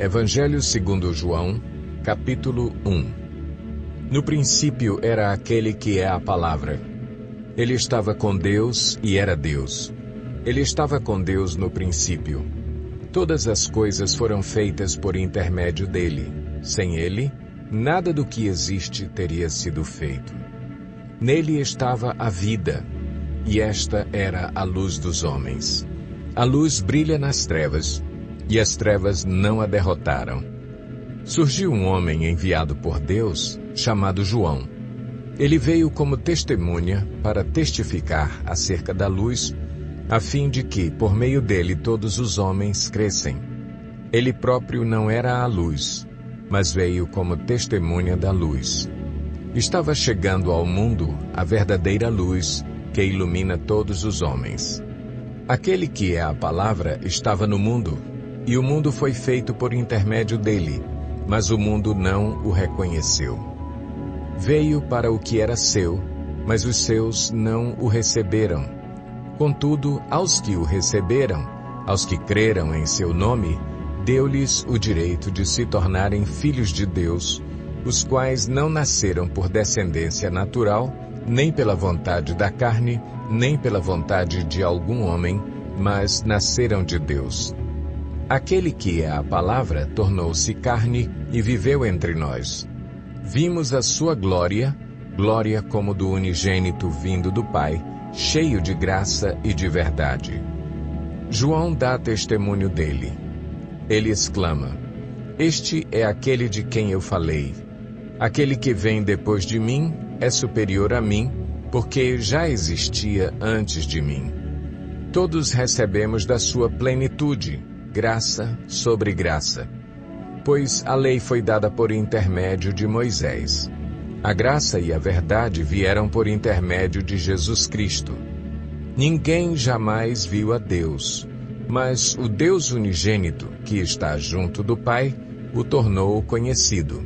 Evangelho segundo João, capítulo 1. No princípio era aquele que é a Palavra. Ele estava com Deus e era Deus. Ele estava com Deus no princípio. Todas as coisas foram feitas por intermédio dele. Sem ele, nada do que existe teria sido feito. Nele estava a vida, e esta era a luz dos homens. A luz brilha nas trevas, e as trevas não a derrotaram. Surgiu um homem enviado por Deus, chamado João. Ele veio como testemunha para testificar acerca da luz, a fim de que, por meio dele, todos os homens crescem. Ele próprio não era a luz, mas veio como testemunha da luz. Estava chegando ao mundo a verdadeira luz, que ilumina todos os homens. Aquele que é a Palavra estava no mundo, e o mundo foi feito por intermédio dele, mas o mundo não o reconheceu. Veio para o que era seu, mas os seus não o receberam. Contudo, aos que o receberam, aos que creram em seu nome, deu-lhes o direito de se tornarem filhos de Deus, os quais não nasceram por descendência natural, nem pela vontade da carne, nem pela vontade de algum homem, mas nasceram de Deus. Aquele que é a Palavra tornou-se carne e viveu entre nós. Vimos a sua glória, glória como do unigênito vindo do Pai, cheio de graça e de verdade. João dá testemunho dele. Ele exclama: Este é aquele de quem eu falei. Aquele que vem depois de mim é superior a mim, porque já existia antes de mim. Todos recebemos da sua plenitude, graça sobre graça. Pois a lei foi dada por intermédio de Moisés. A graça e a verdade vieram por intermédio de Jesus Cristo. Ninguém jamais viu a Deus, mas o Deus unigênito, que está junto do Pai, o tornou conhecido.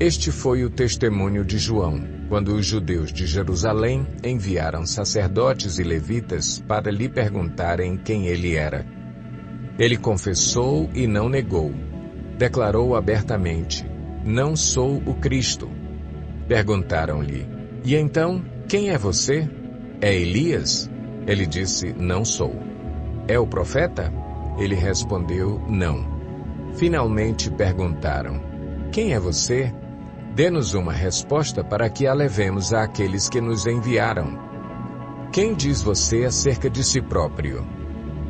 Este foi o testemunho de João, quando os judeus de Jerusalém enviaram sacerdotes e levitas para lhe perguntarem quem ele era. Ele confessou e não negou. Declarou abertamente: Não sou o Cristo. Perguntaram-lhe: E então, quem é você? É Elias? Ele disse: Não sou. É o profeta? Ele respondeu: Não. Finalmente perguntaram: Quem é você? Dê-nos uma resposta para que a levemos àqueles que nos enviaram. Quem diz você acerca de si próprio?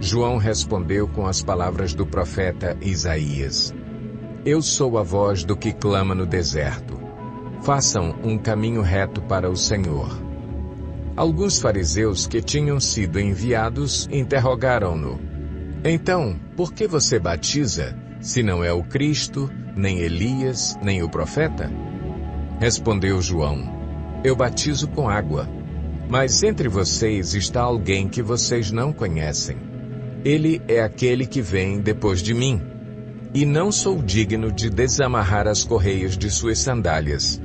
João respondeu com as palavras do profeta Isaías: Eu sou a voz do que clama no deserto. Façam um caminho reto para o Senhor. Alguns fariseus que tinham sido enviados interrogaram-no: Então, por que você batiza, se não é o Cristo, nem Elias, nem o profeta? Respondeu João: Eu batizo com água, mas entre vocês está alguém que vocês não conhecem. Ele é aquele que vem depois de mim, e não sou digno de desamarrar as correias de suas sandálias.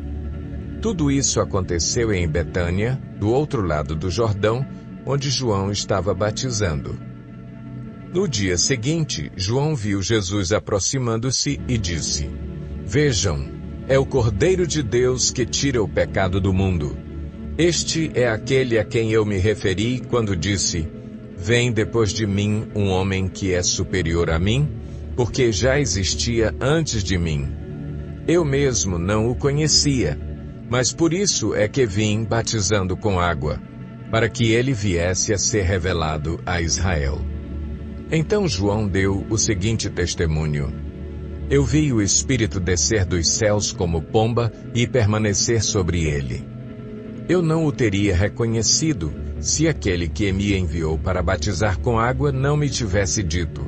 Tudo isso aconteceu em Betânia, do outro lado do Jordão, onde João estava batizando. No dia seguinte, João viu Jesus aproximando-se e disse: Vejam, é o Cordeiro de Deus que tira o pecado do mundo. Este é aquele a quem eu me referi quando disse: Vem depois de mim um homem que é superior a mim, porque já existia antes de mim. Eu mesmo não o conhecia, mas por isso é que vim batizando com água, para que ele viesse a ser revelado a Israel. Então João deu o seguinte testemunho: Eu vi o Espírito descer dos céus como pomba e permanecer sobre ele. Eu não o teria reconhecido se aquele que me enviou para batizar com água não me tivesse dito: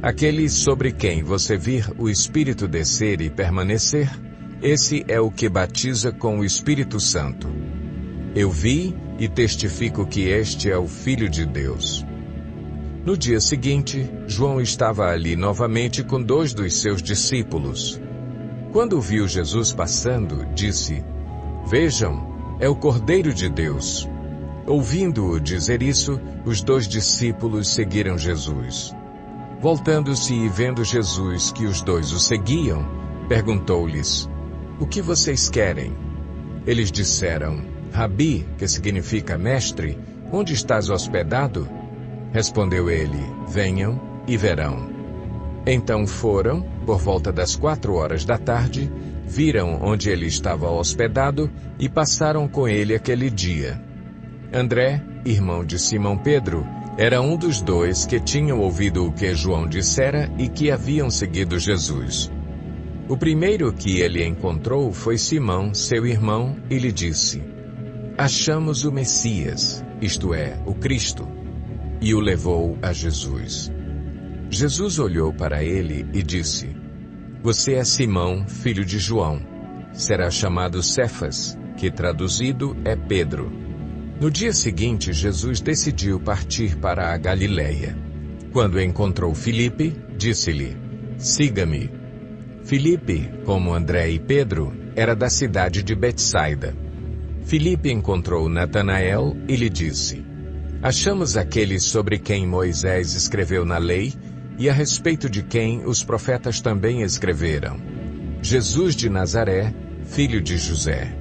Aquele sobre quem você vir o Espírito descer e permanecer, esse é o que batiza com o Espírito Santo. Eu vi e testifico que este é o Filho de Deus. No dia seguinte, João estava ali novamente com 2 dos seus discípulos. Quando viu Jesus passando, disse: Vejam, é o Cordeiro de Deus. Ouvindo-o dizer isso, os 2 discípulos seguiram Jesus. Voltando-se e vendo Jesus que os dois o seguiam, perguntou-lhes: O que vocês querem? Eles disseram: Rabi, que significa mestre, onde estás hospedado? Respondeu ele: Venham e verão. Então foram, por volta das 4 da tarde, viram onde ele estava hospedado e passaram com ele aquele dia. André, irmão de Simão Pedro, era um dos dois que tinham ouvido o que João dissera e que haviam seguido Jesus. O primeiro que ele encontrou foi Simão, seu irmão, e lhe disse: Achamos o Messias, isto é, o Cristo. E o levou a Jesus. Jesus olhou para ele e disse: Você é Simão, filho de João. Será chamado Cefas, que traduzido é Pedro. No dia seguinte, Jesus decidiu partir para a Galileia. Quando encontrou Filipe, disse-lhe: Siga-me. Filipe, como André e Pedro, era da cidade de Betsaida. Filipe encontrou Natanael e lhe disse: Achamos aquele sobre quem Moisés escreveu na lei e a respeito de quem os profetas também escreveram. Jesus de Nazaré, filho de José.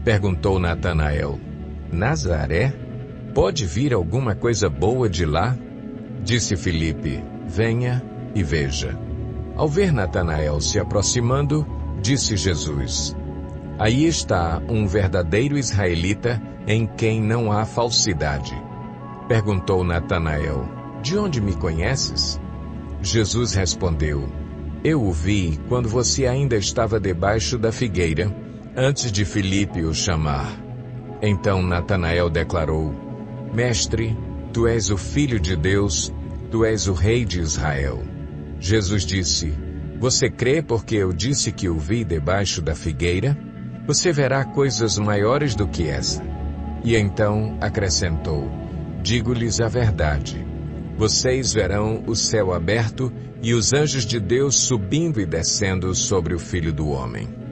Perguntou Natanael: Nazaré? Pode vir alguma coisa boa de lá? Disse Filipe: Venha e veja. Ao ver Natanael se aproximando, disse Jesus: Aí está um verdadeiro israelita em quem não há falsidade. Perguntou Natanael: De onde me conheces? Jesus respondeu: Eu o vi quando você ainda estava debaixo da figueira, antes de Filipe o chamar. Então Natanael declarou: Mestre, tu és o Filho de Deus, tu és o Rei de Israel. Jesus disse: Você crê porque eu disse que o vi debaixo da figueira? Você verá coisas maiores do que essa. E então acrescentou: Digo-lhes a verdade. Vocês verão o céu aberto e os anjos de Deus subindo e descendo sobre o Filho do Homem.